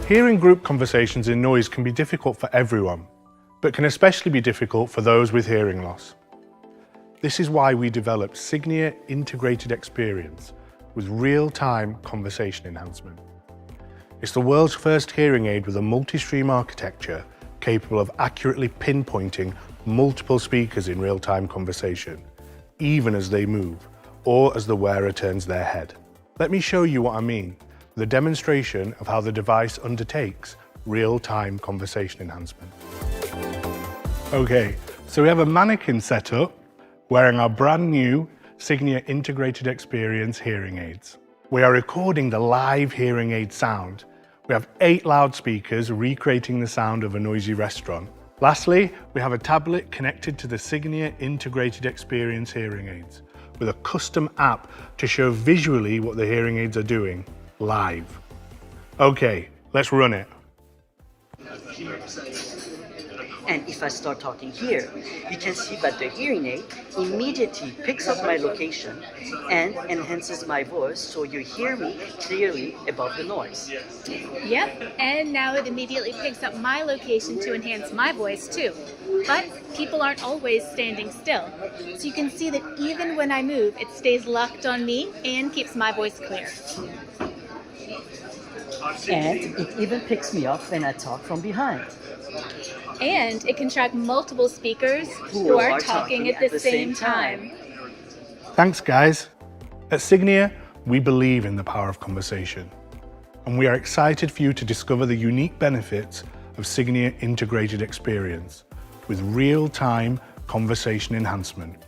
Hearing group conversations in noise can be difficult for everyone, but can especially be difficult for those with hearing loss. This is why we developed Signia Integrated Xperience with real-time conversation enhancement. It's the world's first hearing aid with a multi-stream architecture capable of accurately pinpointing multiple speakers in real-time conversation, even as they move or as the wearer turns their head. Let me show you what I mean with a demonstration of how the device undertakes real-time conversation enhancement. Okay, so we have a mannequin set up wearing our brand new Signia Integrated Xperience hearing aids. We are recording the live hearing aid sound. We have 8 loudspeakers recreating the sound of a noisy restaurant. Lastly, we have a tablet connected to the Signia Integrated Xperience hearing aids with a custom app to show visually what the hearing aids are doing live. Okay, let's run it. And if I start talking here, you can see that the hearing aid immediately picks up my location and enhances my voice so you hear me clearly above the noise. Yep, and now it immediately picks up my location to enhance my voice too. But people aren't always standing still, so you can see that even when I move, it stays locked on me and keeps my voice clear. And it even picks me up when I talk from behind. And it can track multiple speakers who are talking at the same time. Thanks, guys. At Signia, we believe in the power of conversation, and we are excited for you to discover the unique benefits of Signia Integrated Xperience with real-time conversation enhancement.